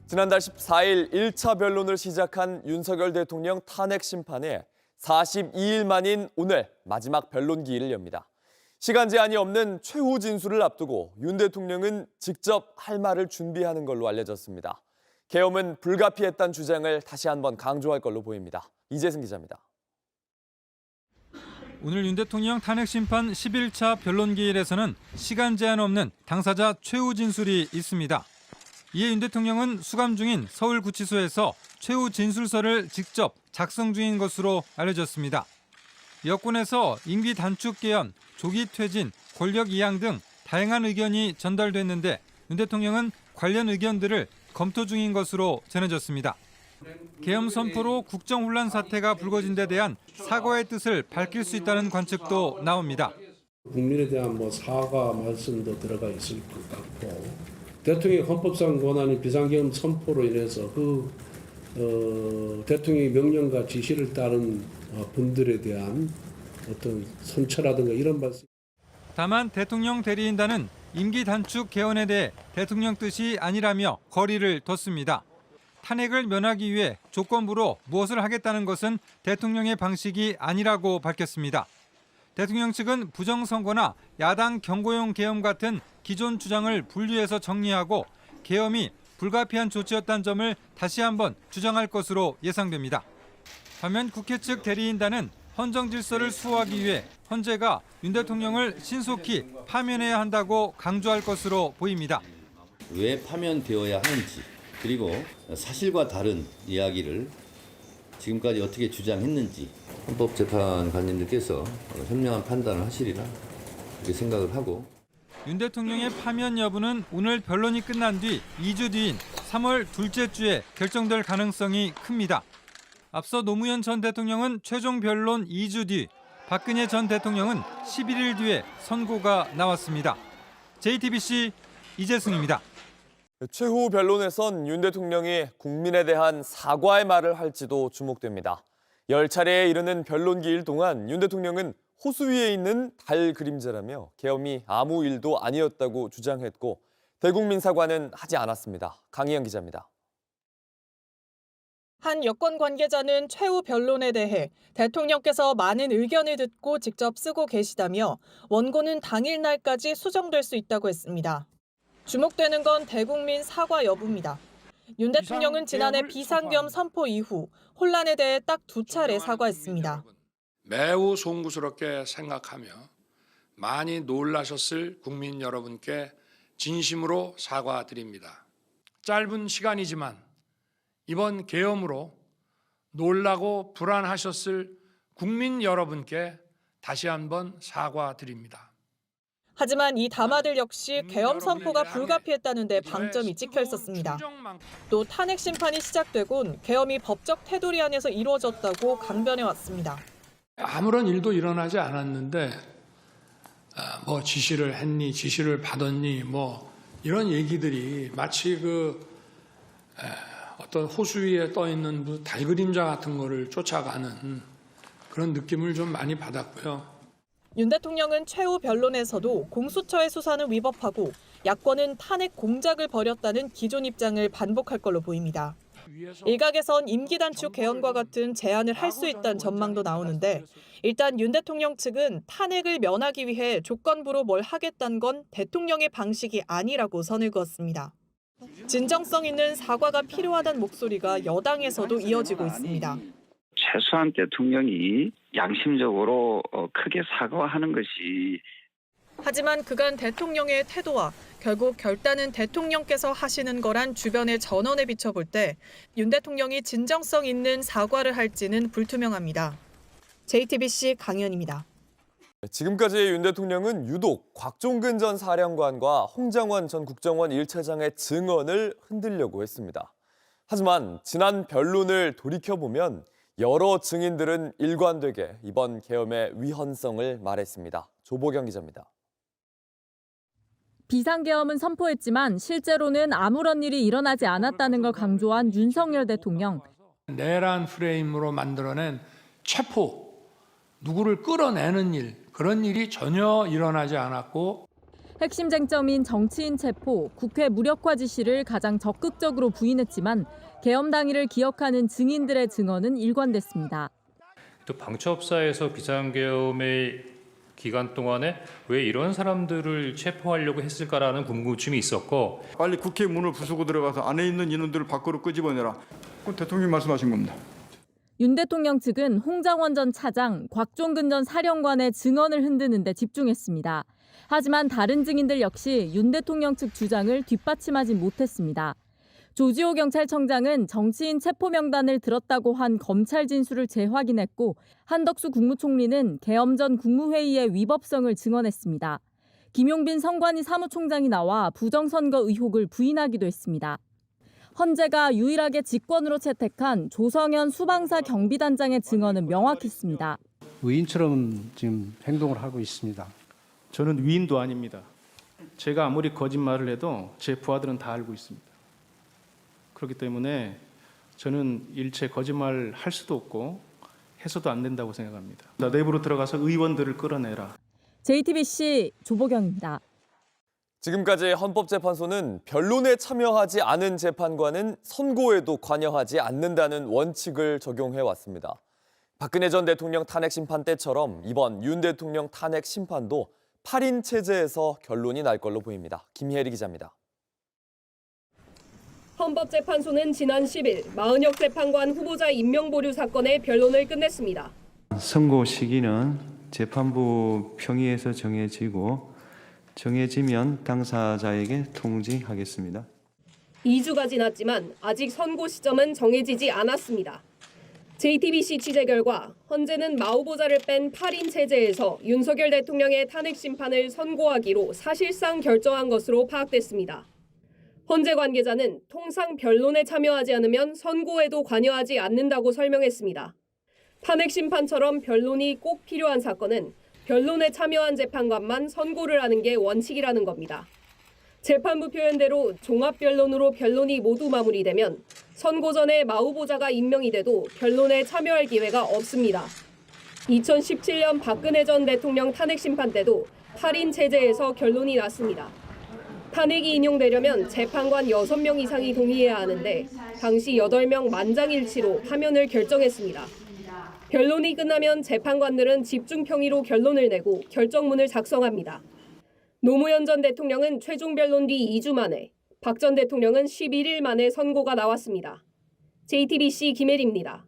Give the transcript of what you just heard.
지난달 14일 1차 변론을 시작한 윤석열 대통령 탄핵 심판에 42일 만인 오늘 마지막 변론 기일을 엽니다. 시간 제한이 없는 최후 진술을 앞두고 윤 대통령은 직접 할 말을 준비하는 걸로 알려졌습니다. 계엄은 불가피했다는 주장을 다시 한번 강조할 걸로 보입니다. 이재승 기자입니다. 오늘 윤 대통령 탄핵 심판 11차 변론 기일에서는 시간 제한 없는 당사자 최후 진술이 있습니다. 이에 윤 대통령은 수감 중인 서울구치소에서 최후 진술서를 직접 작성 중인 것으로 알려졌습니다. 여권에서 임기 단축 개헌, 조기 퇴진, 권력 이양 등 다양한 의견이 전달됐는데 윤 대통령은 관련 의견들을 검토 중인 것으로 전해졌습니다. 계엄 선포로 국정 혼란 사태가 불거진 데 대한 사과의 뜻을 밝힐 수 있다는 관측도 나옵니다. 국민에 대한 사과 말씀도 들어가 있을 것 같고 대통령의 헌법상 권한인 비상계엄 선포로 인해서 대통령의 명령과 지시를 따른 분들에 대한 어떤 선처라든가 이런 말씀. 다만 대통령 대리인단은 임기 단축 개헌에 대해 대통령 뜻이 아니라며 거리를 뒀습니다. 탄핵을 면하기 위해 조건부로 무엇을 하겠다는 것은 대통령의 방식이 아니라고 밝혔습니다. 대통령 측은 부정선거나 야당 경고용 계엄 같은 기존 주장을 분류해서 정리하고 계엄이 불가피한 조치였다는 점을 다시 한번 주장할 것으로 예상됩니다. 반면 국회 측 대리인단은 헌정 질서를 수호하기 위해 헌재가 윤 대통령을 신속히 파면해야 한다고 강조할 것으로 보입니다. 왜 파면되어야 하는지 그리고 사실과 다른 이야기를 지금까지 어떻게 주장했는지 헌법재판관님들께서 현명한 판단을 하시리라 이렇게 생각을 하고 윤 대통령의 파면 여부는 오늘 변론이 끝난 뒤 2주 뒤인 3월 둘째 주에 결정될 가능성이 큽니다. 앞서 노무현 전 대통령은 최종 변론 2주 뒤, 박근혜 전 대통령은 11일 뒤에 선고가 나왔습니다. JTBC 이재승입니다. 최후 변론에선 윤 대통령이 국민에 대한 사과의 말을 할지도 주목됩니다. 10차례에 이르는 변론 기일 동안 윤 대통령은 호수 위에 있는 달 그림자라며 계엄이 아무 일도 아니었다고 주장했고 대국민 사과는 하지 않았습니다. 강희영 기자입니다. 한 여권 관계자는 최후 변론에 대해 대통령께서 많은 의견을 듣고 직접 쓰고 계시다며 원고는 당일날까지 수정될 수 있다고 했습니다. 주목되는 건 대국민 사과 여부입니다. 윤 대통령은 지난해 비상계엄 선포 이후 혼란에 대해 딱 2차례 사과했습니다. 매우 송구스럽게 생각하며 많이 놀라셨을 국민 여러분께 진심으로 사과드립니다. 짧은 시간이지만 이번 계엄으로 놀라고 불안하셨을 국민 여러분께 다시 한번 사과드립니다. 하지만 이 담화들 역시 계엄 선포가 불가피했다는 데 방점이 찍혀 있었습니다. 또 탄핵 심판이 시작되곤 계엄이 법적 테두리 안에서 이루어졌다고 강변해왔습니다. 아무런 일도 일어나지 않았는데 지시를 했니, 지시를 받았니, 이런 얘기들이 마치 어떤 호수 위에 떠 있는 달 그림자 같은 거를 쫓아가는 그런 느낌을 좀 많이 받았고요. 윤 대통령은 최후 변론에서도 공수처의 수사는 위법하고 야권은 탄핵 공작을 벌였다는 기존 입장을 반복할 걸로 보입니다. 일각에선 임기 단축 개헌과 같은 제안을 할 수 있다는 전망도 나오는데 일단 윤 대통령 측은 탄핵을 면하기 위해 조건부로 뭘 하겠다는 건 대통령의 방식이 아니라고 선을 그었습니다. 진정성 있는 사과가 필요하다는 목소리가 여당에서도 이어지고 있습니다. 최소한 대통령이 양심적으로 크게 사과하는 것이. 하지만 그간 대통령의 태도와 결국 결단은 대통령께서 하시는 거란 주변의 전언에 비춰볼 때 윤 대통령이 진정성 있는 사과를 할지는 불투명합니다. JTBC 강연입니다. 지금까지 윤 대통령은 유독 곽종근 전 사령관과 홍장원 전 국정원 1차장의 증언을 흔들려고 했습니다. 하지만 지난 변론을 돌이켜보면 여러 증인들은 일관되게 이번 계엄의 위헌성을 말했습니다. 조보경 기자입니다. 비상계엄은 선포했지만 실제로는 아무런 일이 일어나지 않았다는 걸 강조한 윤석열 대통령. 내란 프레임으로 만들어낸 체포, 누구를 끌어내는 일, 그런 일이 전혀 일어나지 않았고 핵심 쟁점인 정치인 체포, 국회 무력화 지시를 가장 적극적으로 부인했지만 계엄 당일을 기억하는 증인들의 증언은 일관됐습니다. 또 방첩사에서 비상계엄의 기간 동안에 왜 이런 사람들을 체포하려고 했을까라는 궁금증이 있었고, 빨리 국회 문을 부수고 들어가서 안에 있는 인원들을 밖으로 끄집어내라. 그건 대통령이 말씀하신 겁니다. 윤 대통령 측은 홍장원 전 차장, 곽종근 전 사령관의 증언을 흔드는 데 집중했습니다. 하지만 다른 증인들 역시 윤 대통령 측 주장을 뒷받침하지 못했습니다. 조지호 경찰청장은 정치인 체포 명단을 들었다고 한 검찰 진술을 재확인했고 한덕수 국무총리는 계엄 전 국무회의의 위법성을 증언했습니다. 김용빈 선관위 사무총장이 나와 부정선거 의혹을 부인하기도 했습니다. 헌재가 유일하게 직권으로 채택한 조성현 수방사 경비단장의 증언은 명확했습니다. 위인처럼 지금 행동을 하고 있습니다. 저는 위인도 아닙니다. 제가 아무리 거짓말을 해도 제 부하들은 다 알고 있습니다. 그렇기 때문에 저는 일체 거짓말 할 수도 없고 해서도 안 된다고 생각합니다. 내부로 들어가서 의원들을 끌어내라. JTBC 조보경입니다. 지금까지 헌법재판소는 변론에 참여하지 않은 재판관은 선고에도 관여하지 않는다는 원칙을 적용해왔습니다. 박근혜 전 대통령 탄핵 심판 때처럼 이번 윤 대통령 탄핵 심판도 8인 체제에서 결론이 날 걸로 보입니다. 김혜리 기자입니다. 헌법재판소는 지난 10일 마은혁 재판관 후보자 임명 보류 사건의 변론을 끝냈습니다. 선고 시기는 재판부 평의에서 정해지면 당사자에게 통지하겠습니다. 2주가 지났지만 아직 선고 시점은 정해지지 않았습니다. JTBC 취재 결과 헌재는 마 후보자를 뺀 8인 체제에서 윤석열 대통령의 탄핵 심판을 선고하기로 사실상 결정한 것으로 파악됐습니다. 헌재 관계자는 통상 변론에 참여하지 않으면 선고에도 관여하지 않는다고 설명했습니다. 탄핵 심판처럼 변론이 꼭 필요한 사건은 변론에 참여한 재판관만 선고를 하는 게 원칙이라는 겁니다. 재판부 표현대로 종합변론으로 변론이 모두 마무리되면 선고 전에 마 후보자가 임명이 돼도 변론에 참여할 기회가 없습니다. 2017년 박근혜 전 대통령 탄핵 심판 때도 8인 체제에서 결론이 났습니다. 탄핵이 인용되려면 재판관 6명 이상이 동의해야 하는데 당시 8명 만장일치로 파면을 결정했습니다. 변론이 끝나면 재판관들은 집중평의로 결론을 내고 결정문을 작성합니다. 노무현 전 대통령은 최종 변론 뒤 2주 만에, 박 전 대통령은 11일 만에 선고가 나왔습니다. JTBC 김혜리입니다.